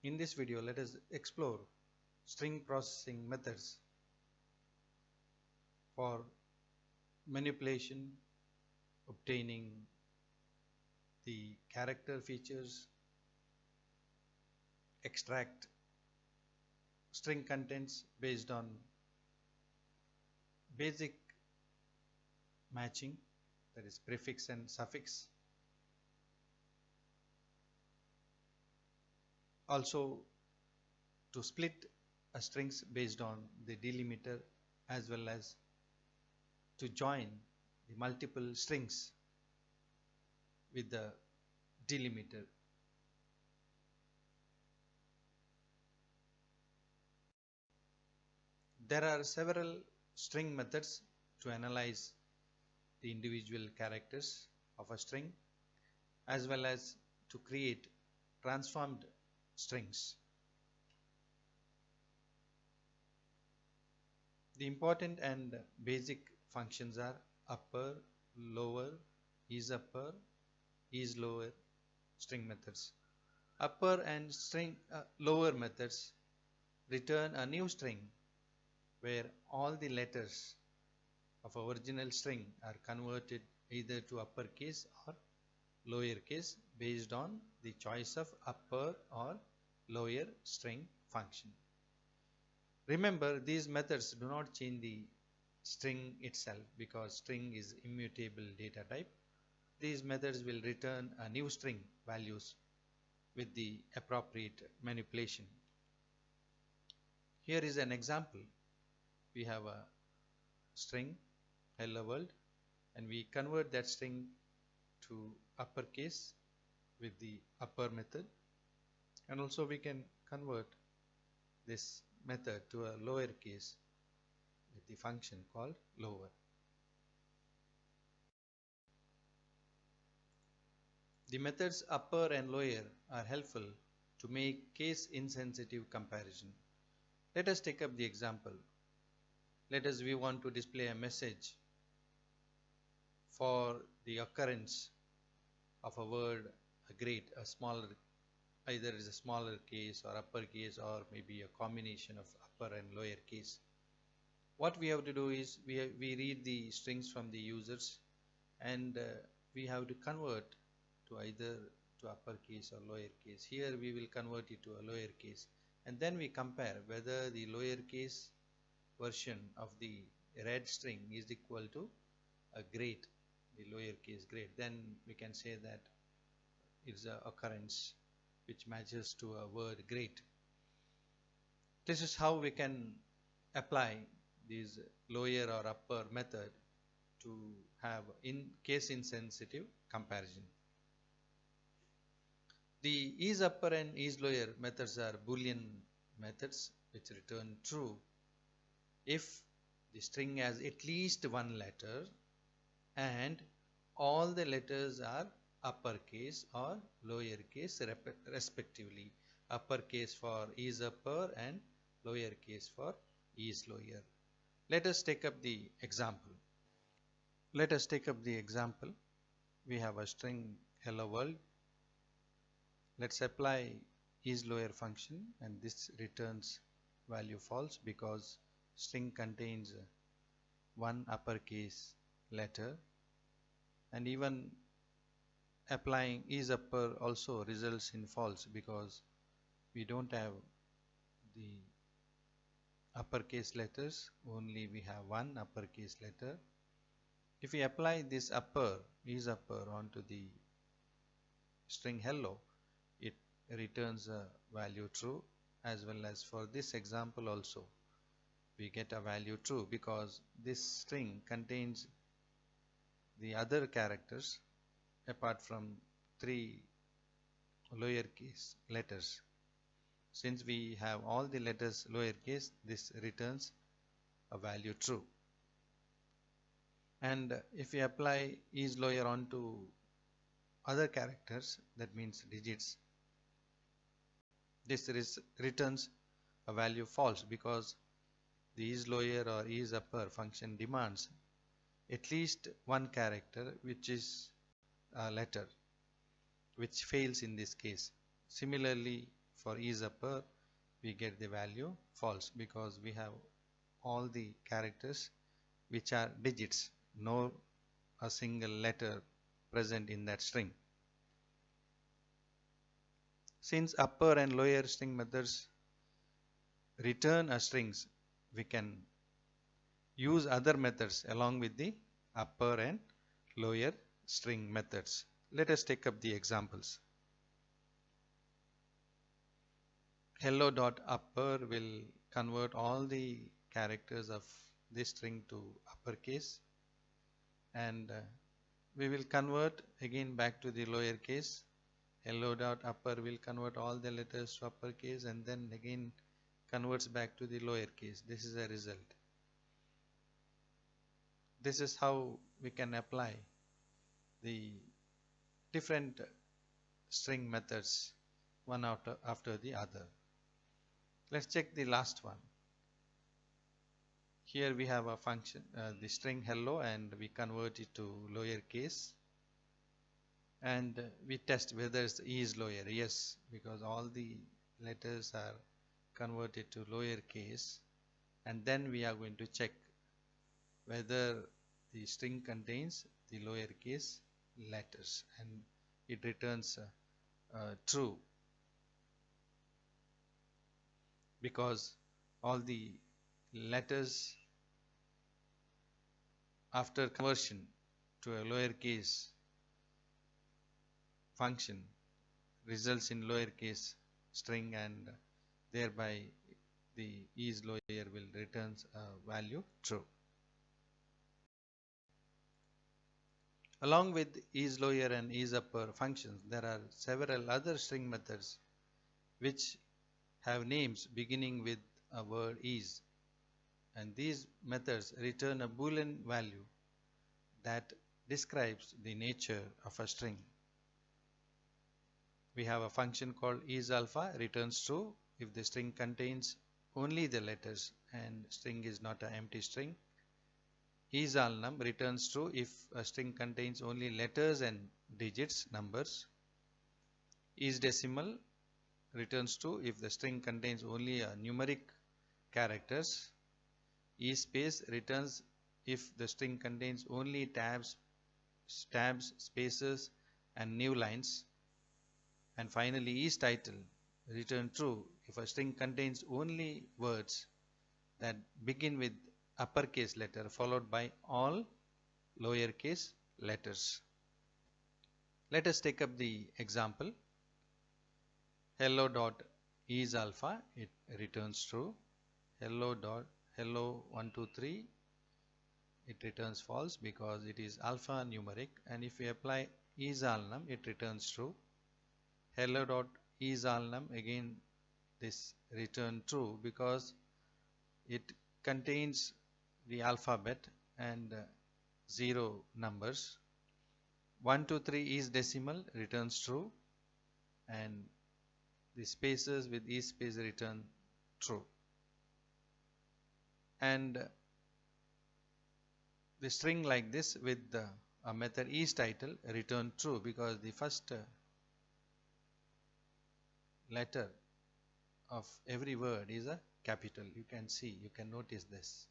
In this video, let us explore string processing methods for manipulation, obtaining the character features, extract string contents based on basic matching, that is prefix and suffix. Also to split a strings based on the delimiter, as well as to join the multiple strings with the delimiter. There are several string methods to analyze the individual characters of a string, as well as to create transformed strings. The important and basic functions are upper, lower, is upper, is lower string methods. Upper and lower methods return a new string where all the letters of a original string are converted either to uppercase or lowercase based on the choice of upper or lower string function. Remember, these methods do not change the string itself because string is immutable data type. These methods will return a new string values with the appropriate manipulation. Here is an example. We have a string hello world, and we convert that string to uppercase with the upper method, and also we can convert this method to a lowercase with the function called lower. The methods upper and lower are helpful to make case insensitive comparison. Let us take up the example. Let us we want to display a message for the occurrence of a word great, a smaller, either is a smaller case or upper case, or maybe a combination of upper and lower case. What we have to do is we read the strings from the users, and we have to convert to either to uppercase or lower case. Here we will convert it to a lower case, and then we compare whether the lower case version of the red string is equal to a great, the lower case great. Then we can say that it's an occurrence which matches to a word great. This is how we can apply this lower or upper method to have in case insensitive comparison. The is upper and is lower methods are Boolean methods which return true if the string has at least one letter and all the letters are uppercase or lowercase respectively. Uppercase for is upper and lowercase for is lower. Let us take up the example. Let us take up the example. We have a string hello world. Let's apply is lower function, and this returns value false because string contains one uppercase letter, and even applying is upper also results in false because we don't have the uppercase letters, only we have one uppercase letter. If we apply this upper is upper onto the string hello, it returns a value true, as well as for this example also we get a value true because this string contains the other characters apart from three lowercase letters. Since we have all the letters lowercase, this returns a value true. And if we apply is lower onto other characters, that means digits, this returns a value false because the is lower or is upper function demands at least one character which is a letter, which fails in this case. Similarly, for is upper we get the value false because we have all the characters which are digits, no a single letter present in that string. Since upper and lower string methods return a strings, we can use other methods along with the upper and lower string methods. Let us take up the examples. Hello dot upper will convert all the characters of this string to uppercase, and we will convert again back to the lower case. Hello dot upper will convert all the letters to uppercase and then again converts back to the lower case. This is a result. This is how we can apply the different string methods one after the other. Let's check the last one. Here we have a function, the string hello, and we convert it to lower case, and we test whether it is lower. Yes, because all the letters are converted to lower case, and then we are going to check whether the string contains the lower case letters, and it returns true because all the letters after conversion to a lower case function results in lower case string, and thereby the is lower will returns a value true. Along with is lower and is upper functions, there are several other string methods which have names beginning with a word is, and these methods return a Boolean value that describes the nature of a string. We have a function called isAlpha, returns true if the string contains only the letters and string is not an empty string. IsAlnum returns true if a string contains only letters and digits, numbers. IsDecimal returns true if the string contains only a numeric characters. IsSpace returns if the string contains only tabs, spaces, and new lines. And finally, isTitle returns true if a string contains only words that begin with uppercase letter followed by all lowercase letters. Let us take up the example. Hello dot is alpha, it returns true. Hello dot hello 123, it returns false because it is alpha numeric, and if we apply isAlnum, it returns true. Hello dot isAlnum, again this return true because it contains the alphabet and 0 numbers. 123 is decimal, returns true, and the spaces with is space return true. And the string like this with a method isTitle return true because the first letter of every word is a capital. You can see, you can notice this.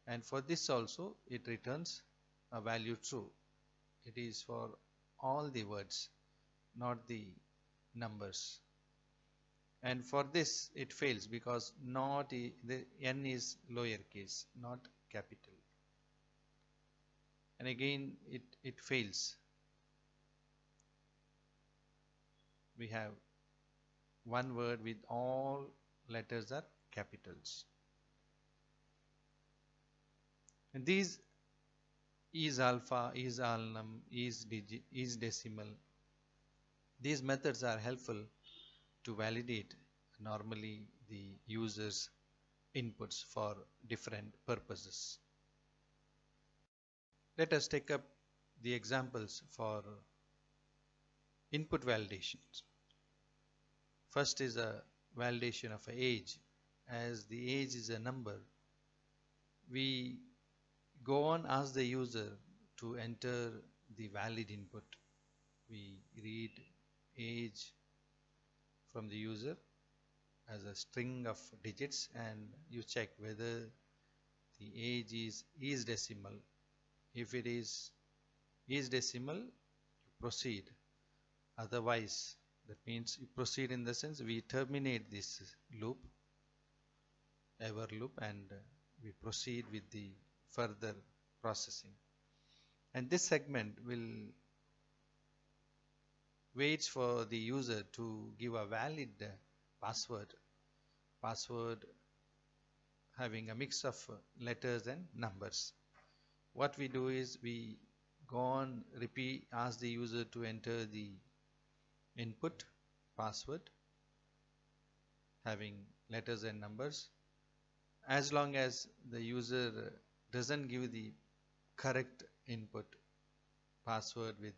And for this also it returns a value true. It is for all the words, not the numbers. And for this it fails because the n is lowercase, not capital. And again it fails. We have one word with all letters are capitals. And these is alpha, is alnum, is decimal. These methods are helpful to validate normally the user's inputs for different purposes. Let us take up the examples for input validations. First is a validation of age. As the age is a number, we go on ask the user to enter the valid input. We read age from the user as a string of digits, and you check whether the age is decimal. If it is decimal, you proceed. Otherwise, that means you proceed in the sense we terminate this loop, ever loop, and we proceed with the further processing. And this segment will wait for the user to give a valid password having a mix of letters and numbers. What we do is we go on repeat, ask the user to enter the input password having letters and numbers. As long as the user doesn't give the correct input password with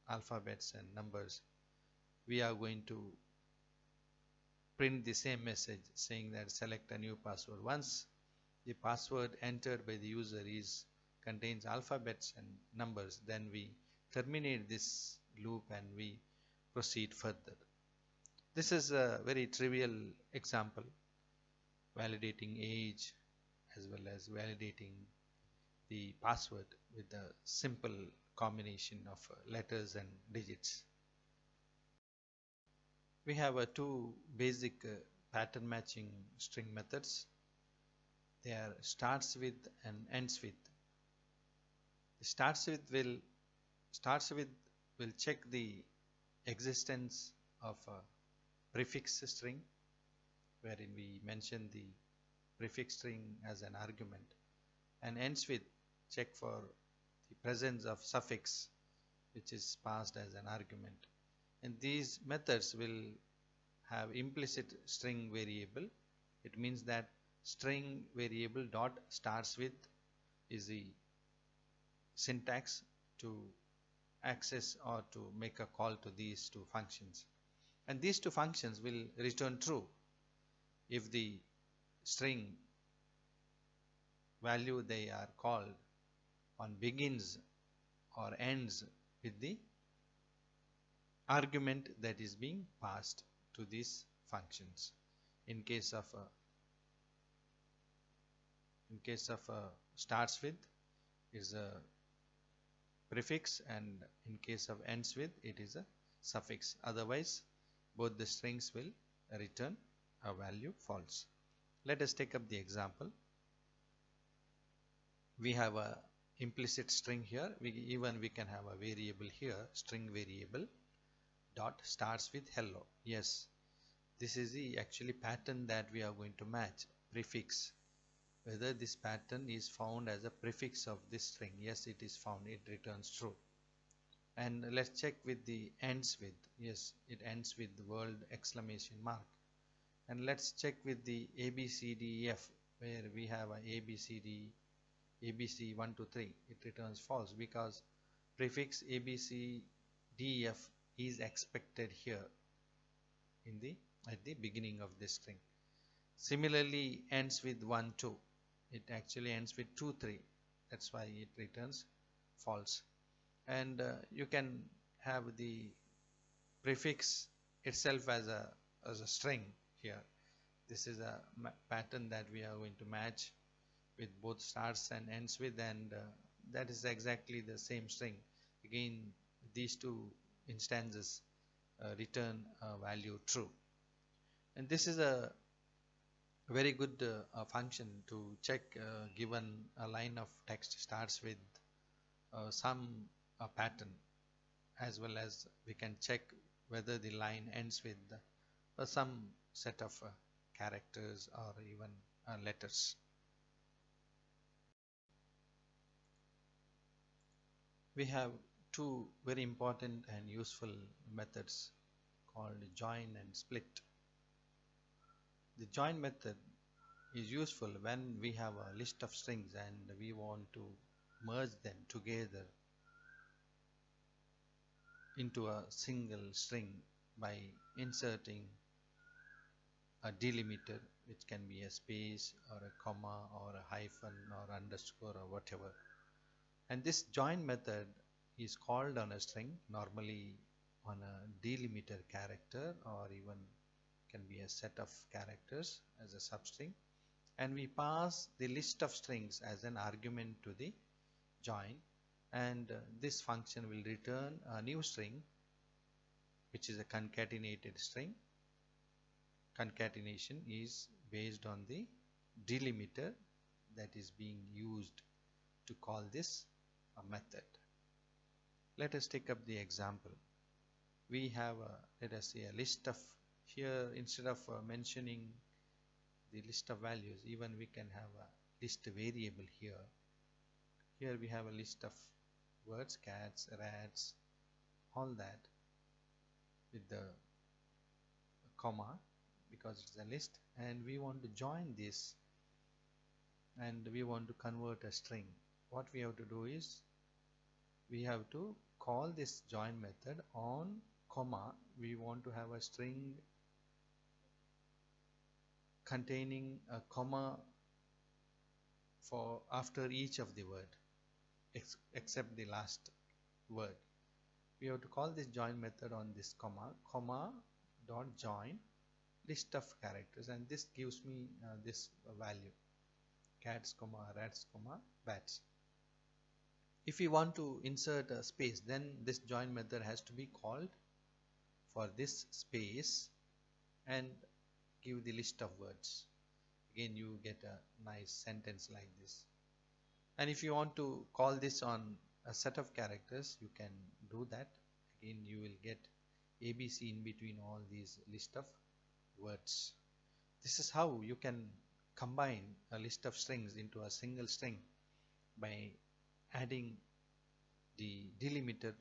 alphabets and numbers, we are going to print the same message saying that select a new password. Once the password entered by the user contains alphabets and numbers, then we terminate this loop and we proceed further. This is a very trivial example, validating age as well as validating the password with a simple combination of letters and digits. We have two basic pattern matching string methods. They are starts with and ends with. The starts with will check the existence of a prefix string, wherein we mention the prefix string as an argument, and ends with check for the presence of suffix which is passed as an argument. And these methods will have implicit string variable. It means that string variable dot starts with is the syntax to access or to make a call to these two functions, and these two functions will return true if the string value they are called on begins or ends with the argument that is being passed to these functions. In case of starts with is a prefix, and in case of ends with it is a suffix. Otherwise both the strings will return a value false. Let us take up the example. We have a implicit string here. We can have a variable here, string variable dot starts with hello. Yes, this is the actually pattern that we are going to match, prefix. Whether this pattern is found as a prefix of this string. Yes, it is found, it returns true. And let's check with the ends with. Yes, it ends with the word exclamation mark. And let's check with the ABCDEF, where we have a ABC 1 to 3. It returns false because prefix ABCDEF is expected here at the beginning of this string. Similarly, ends with 1 2. It actually ends with 2 3. That's why it returns false. And you can have the prefix itself as a string here. This is a pattern that we are going to match with both starts and ends with, and that is exactly the same string. Again, these two instances return a value true. And this is a very good function to check given a line of text starts with some pattern, as well as we can check whether the line ends with some set of characters or even letters. We have two very important and useful methods called join and split. The join method is useful when we have a list of strings and we want to merge them together into a single string by inserting a delimiter, which can be a space or a comma or a hyphen or underscore or whatever. And this join method is called on a string, normally on a delimiter character or even can be a set of characters as a substring, and we pass the list of strings as an argument to the join, and this function will return a new string which is a concatenated string. Concatenation is based on the delimiter that is being used to call this a method. Let us take up the example. We have let us say a list of, here instead of mentioning the list of values, even we can have a list variable here. Here we have a list of words, cats, rats, all that with the comma because it's a list, and we want to join this and we want to convert a string. What we have to do is we have to call this join method on comma. We want to have a string containing a comma for after each of the word except the last word. We have to call this join method on this comma dot join list of characters, and this gives me this value, cats, rats, bats. If we want to insert a space, then this join method has to be called for this space and give the list of words. Again you get a nice sentence like this. And if you want to call this on a set of characters, you can do that. Again you will get ABC in between all these list of words. This is how you can combine a list of strings into a single string by adding the delimiter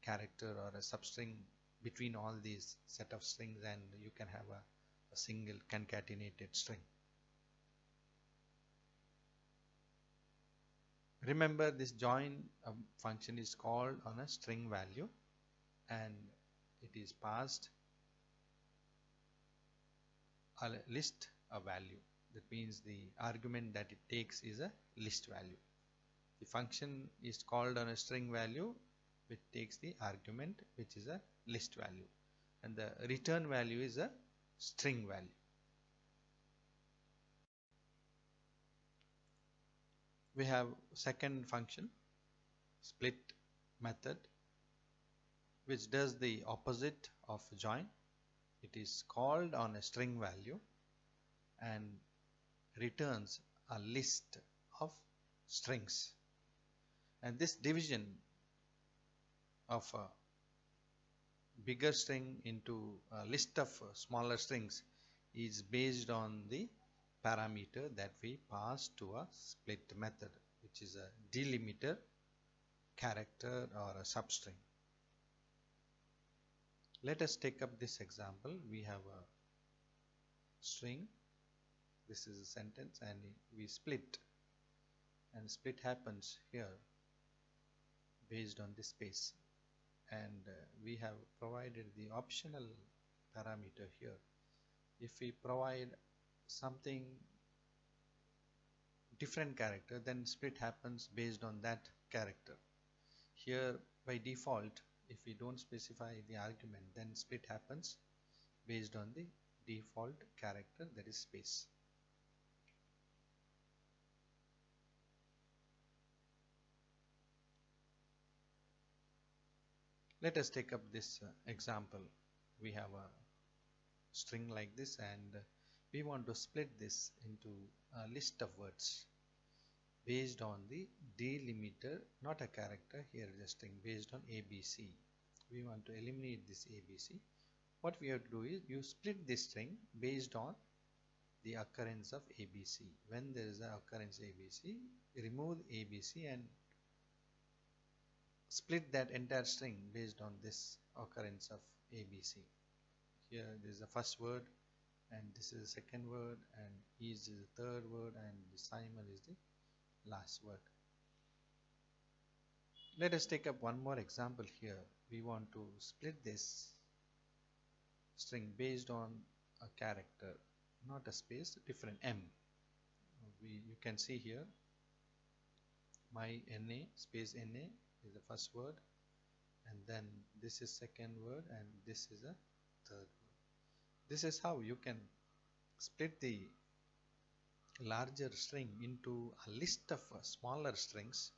character or a substring between all these set of strings, and you can have a single concatenated string. Remember, this join function is called on a string value and it is passed a list a value. That means the argument that it takes is a list value. The function is called on a string value which takes the argument which is a list value, and the return value is a string value. We have second function, split method, which does the opposite of join. It is called on a string value and returns a list of strings, and this division of a bigger string into a list of smaller strings is based on the parameter that we pass to a split method, which is a delimiter character or a substring. Let us take up this example. We have a string, this is a sentence, and we split, and split happens here based on this space, and we have provided the optional parameter here. If we provide something different character, then split happens based on that character. Here by default, if we don't specify the argument, then split happens based on the default character, that is space. Let us take up this example. We have a string like this, and we want to split this into a list of words based on the delimiter, not a character, here is a string based on ABC. We want to eliminate this ABC. What we have to do is you split this string based on the occurrence of ABC. When there is an occurrence ABC, remove ABC and split that entire string based on this occurrence of ABC. Here this is the first word, and this is the second word, and is the third word, and the Simon is the last word. Let us take up one more example here. We want to split this string based on a character, not a space, different M. You can see here my NA, space NA is the first word, and then this is second word, and this is a third word. This is how you can split the larger string into a list of smaller strings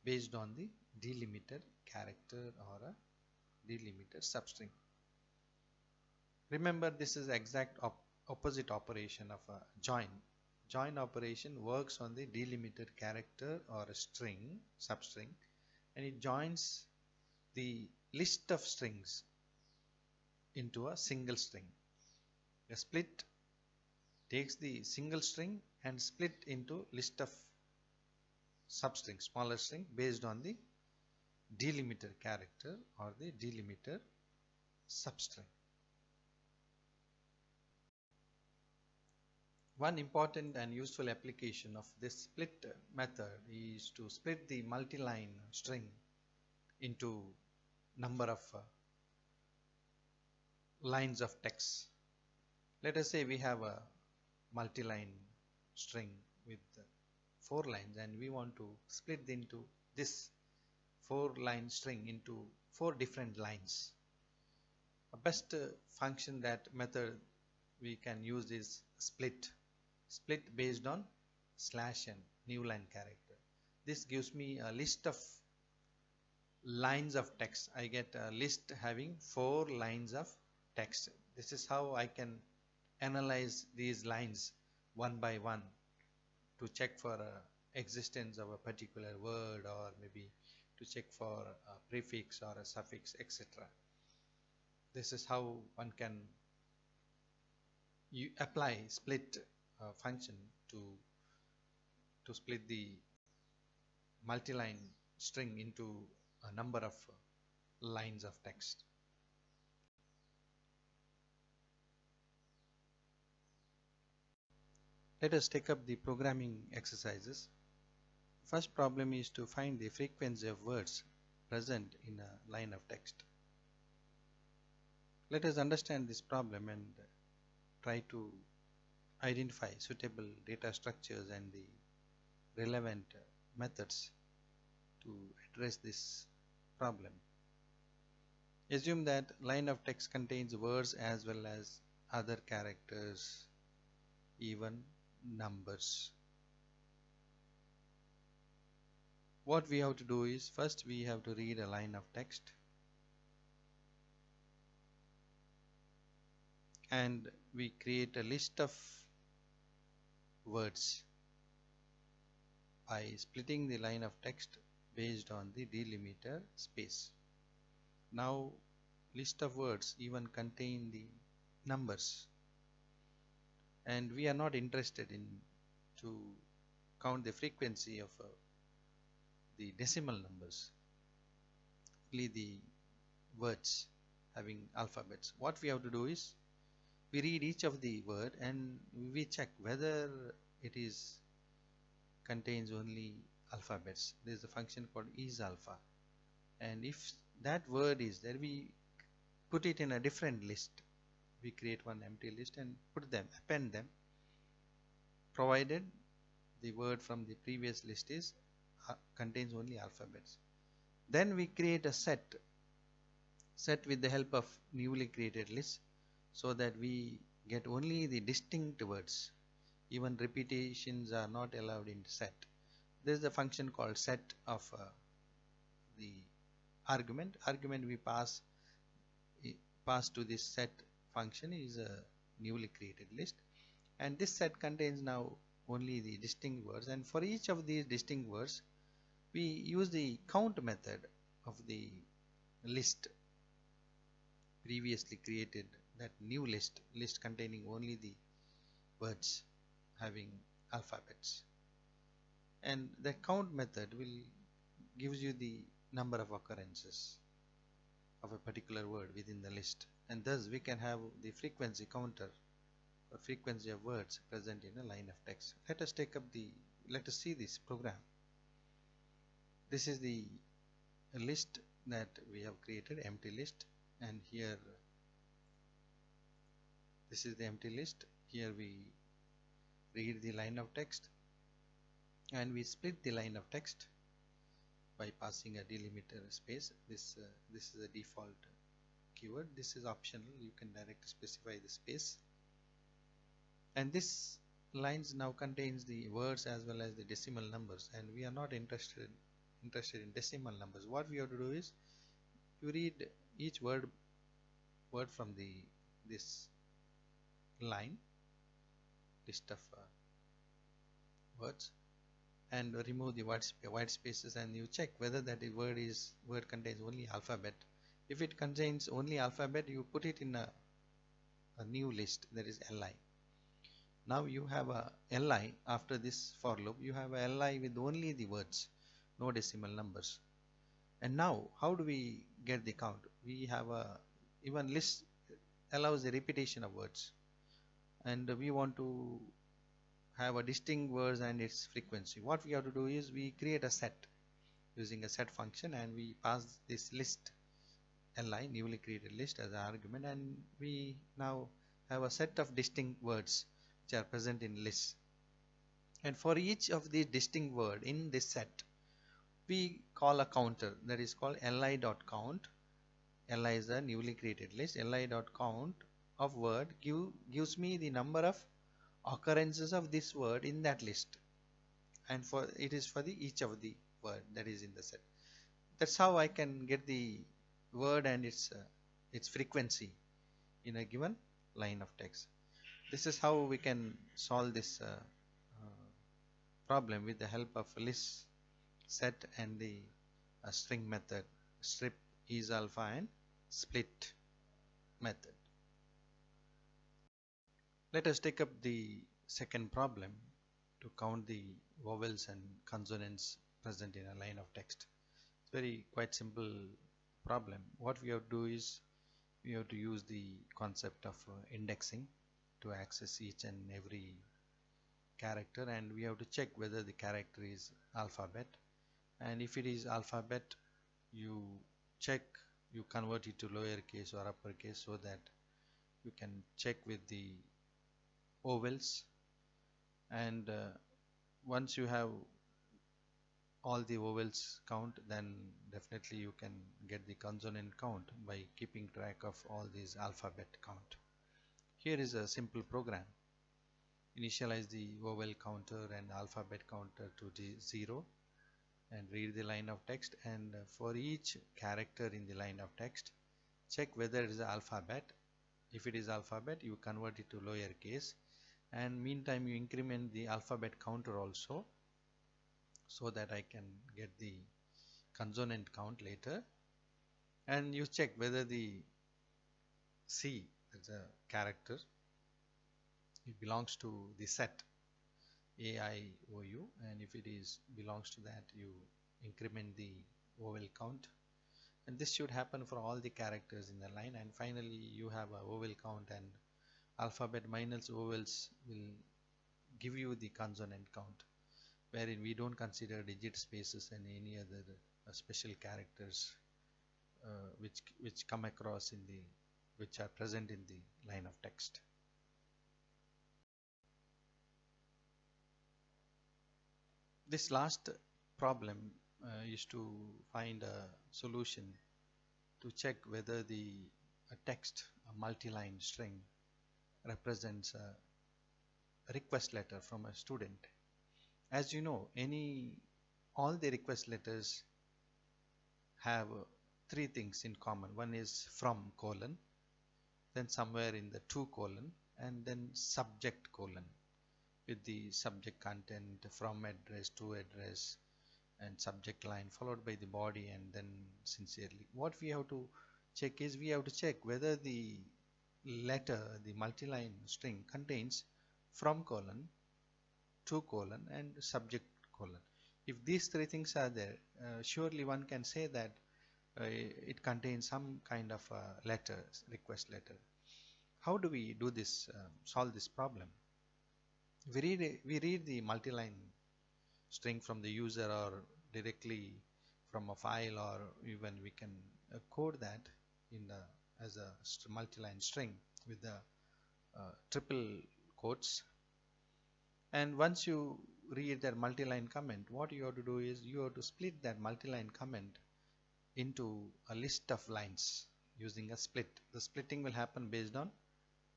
based on the delimiter character or a delimiter substring. Remember, this is exact opposite operation of a join. Join operation works on the delimiter character or a string, substring, and it joins the list of strings into a single string. A split takes the single string and split into list of substring, smaller string, based on the delimiter character or the delimiter substring. One important and useful application of this split method is to split the multi-line string into number of lines of text. Let us say we have a multi-line string with 4 lines and we want to split into this 4-line string into 4 different lines. A best function, that method we can use is split based on /n, new line character. This gives me a list of lines of text. I get a list having 4 lines of text. This is how I can analyze these lines one by one to check for existence of a particular word, or maybe to check for a prefix or a suffix, etc. This is how one can apply split function to split the multi-line string into a number of lines of text. Let us take up the programming exercises. First problem is to find the frequency of words present in a line of text. Let us understand this problem and try to identify suitable data structures and the relevant methods to address this problem. Assume that line of text contains words as well as other characters, even numbers. What we have to do is, first we have to read a line of text and we create a list of words by splitting the line of text based on the delimiter space. Now list of words even contain the numbers, and we are not interested in to count the frequency of the decimal numbers, only the words having alphabets. What we have to do is, we read each of the word and we check whether it is contains only alphabets. There is a function called isAlpha, and if that word is there, we put it in a different list. We create one empty list and put them, append them, provided the word from the previous list is contains only alphabets. Then we create a set with the help of newly created list, so that we get only the distinct words. Even repetitions are not allowed in set. There is a function called set of the argument. Argument we pass to this set function is a newly created list, and this set contains now only the distinct words, and for each of these distinct words we use the count method of the list previously created, that new list containing only the words having alphabets, and the count method will gives you the number of occurrences of a particular word within the list, and thus we can have the frequency counter or frequency of words present in a line of text. Let us see this program. This is the list that we have created, empty list, and here this is the empty list. Here we read the line of text and we split the line of text by passing a delimiter space. This is a default keyword. This is optional, you can directly specify the space. And this lines now contains the words as well as the decimal numbers, and we are not interested in decimal numbers. What we have to do is you read each word from this line list of words, and remove the white spaces, and you check whether that word contains only alphabet. If it contains only alphabet, you put it in a new list, that is li. Now you have a li after this for loop. You have a li with only the words, no decimal numbers. And now how do we get the count? We have a even list allows the repetition of words, and we want to have a distinct words and its frequency. What we have to do is we create a set using a set function, and we pass this list li, newly created list, as an argument, and we now have a set of distinct words which are present in list. And for each of these distinct word in this set, we call a counter, that is called li.count. Li is a newly created list. Li.count of word gives me the number of occurrences of this word in that list, and for it is for the each of the word that is in the set. That's how I can get the word and its frequency in a given line of text. This is how we can solve this problem with the help of list, set, and the string method, strip, is alpha, and split method. Let us take up the second problem to count the vowels and consonants present in a line of text. It's very quite simple problem. What we have to do is we have to use the concept of indexing to access each and every character, and we have to check whether the character is alphabet, and if it is alphabet, you convert it to lowercase or uppercase, so that you can check with the vowels. And once you have all the vowels count, then definitely you can get the consonant count by keeping track of all these alphabet count. Here is a simple program. Initialize the vowel counter and alphabet counter to 0, and read the line of text, and for each character in the line of text, check whether it is alphabet. If it is alphabet, you convert it to lowercase, and meantime you increment the alphabet counter also, so that I can get the consonant count later. And you check whether the C, that's a character, it belongs to the set A, I, O, U, and if it belongs to that, you increment the vowel count, and this should happen for all the characters in the line. And finally you have a vowel count, and alphabet minus vowels will give you the consonant count, wherein we don't consider digit spaces and any other special characters which come across which are present in the line of text. This last problem is to find a solution to check whether a text, a multi-line string, represents a request letter from a student. As you know, all the request letters have three things in common. One is from colon, then somewhere in the to colon, and then subject colon, with the subject content, from address, to address, and subject line, followed by the body, and then sincerely. What we have to check is we have to check whether the letter, the multi-line string, contains from colon, to colon, and subject colon. If these three things are there, surely one can say that it contains some kind of a letter, request letter. How do we do this, solve this problem? We read the multi-line string from the user, or directly from a file, or even we can code that as a multi-line string with the triple quotes. And once you read that multi-line comment, what you have to do is you have to split that multi-line comment into a list of lines. using a split. The splitting will happen based on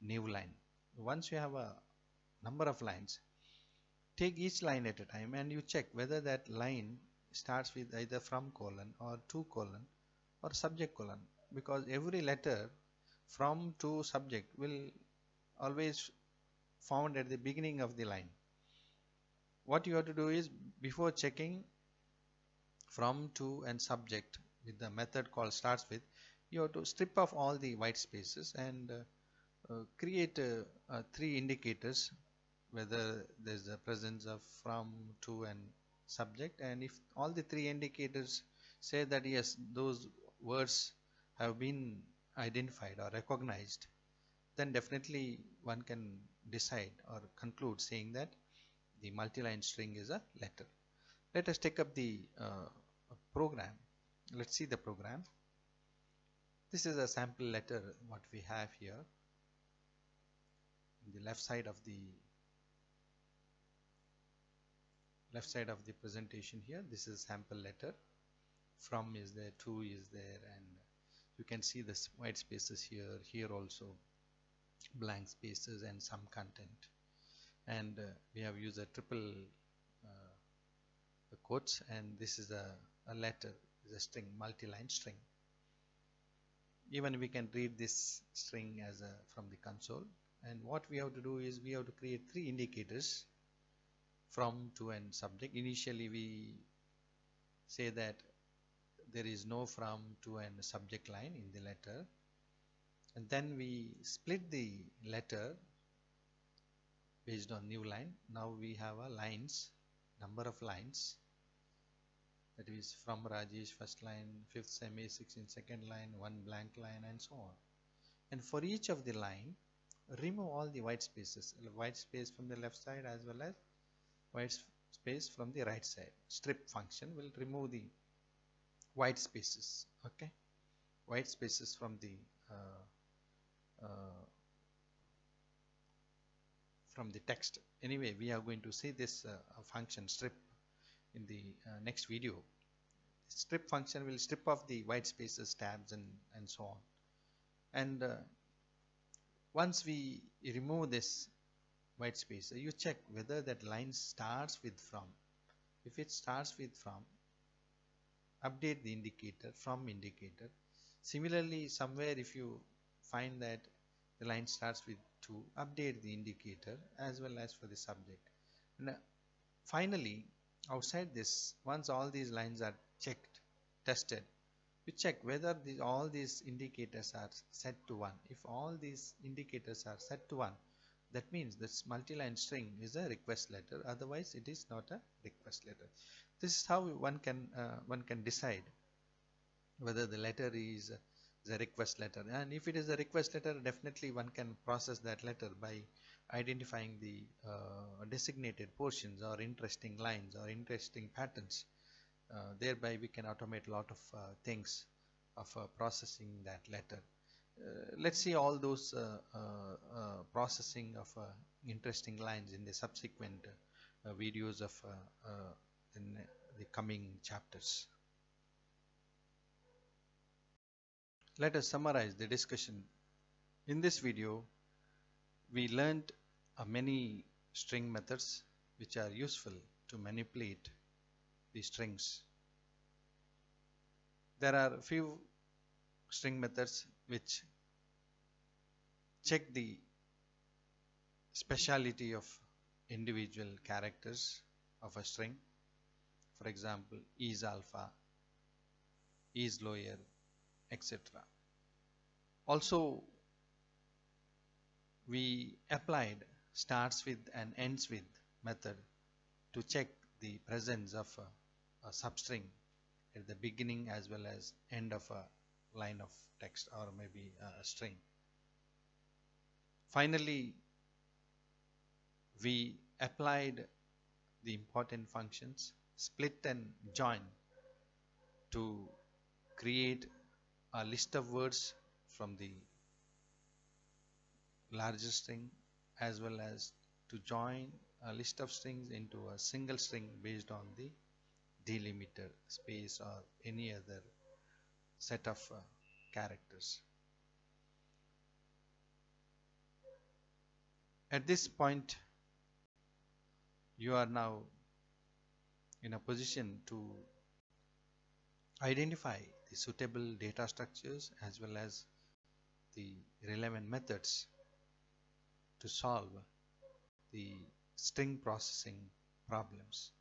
new line. Once you have a number of lines, take each line at a time and you check whether that line starts with either from colon or to colon or subject colon, because every letter from to subject will always found at the beginning of the line. What you have to do is, before checking from, to and subject with the method called starts with, you have to strip off all the white spaces and create 3 indicators whether there's the presence of from, to and subject, and if all the 3 indicators say that yes, those words have been identified or recognized, then definitely one can decide or conclude saying that the multi-line string is a letter. Let us take up the program. Let's see the program. This is a sample letter what we have here. In the left side of the presentation here, this is sample letter. From is there, to is there, and you can see this white spaces here, here also blank spaces and some content, and we have used a triple quotes, and this is a letter, is a string, multi-line string. Even we can read this string as a from the console, and what we have to do is we have to create 3 indicators, from, to and subject. Initially we say that there is no from, to and subject line in the letter, and then we split the letter based on new line. Now we have a lines, number of lines, that is from Rajesh first line, 5th semi 16 second line, 1 blank line, and so on. And for each of the line, remove all the white spaces, white space from the left side as well as white space from the right side. Strip function will remove the white spaces, okay, white spaces from the text. Anyway, we are going to see this function strip in the next video. Strip function will strip off the white spaces, tabs, and so on. And once we remove this white space, you check whether that line starts with from. If it starts with from, update the indicator, from indicator. Similarly, somewhere if you find that the line starts with to, update the indicator as well as for the subject. And finally, outside this, once all these lines are checked, tested, you check whether all these indicators are set to 1. If all these indicators are set to 1, that means this multi-line string is a request letter, otherwise it is not a request letter. This is how one can decide whether the letter is a request letter, and if it is a request letter, definitely one can process that letter by identifying the designated portions or interesting lines or interesting patterns. Thereby we can automate a lot of things of processing that letter. Let's see all those processing of interesting lines in the subsequent videos of in the coming chapters. Let us summarize the discussion. In this video, we learned many string methods which are useful to manipulate the strings. There are few string methods which check the speciality of individual characters of a string. For example, is alpha, is lower, etc. Also, we applied starts with and ends with method to check the presence of a substring at the beginning as well as end of a line of text or maybe a string. Finally, we applied the important functions split and join to create a list of words from the larger string as well as to join a list of strings into a single string based on the delimiter, space, or any other set of characters. At this point, you are now in a position to identify the suitable data structures as well as the relevant methods to solve the string processing problems.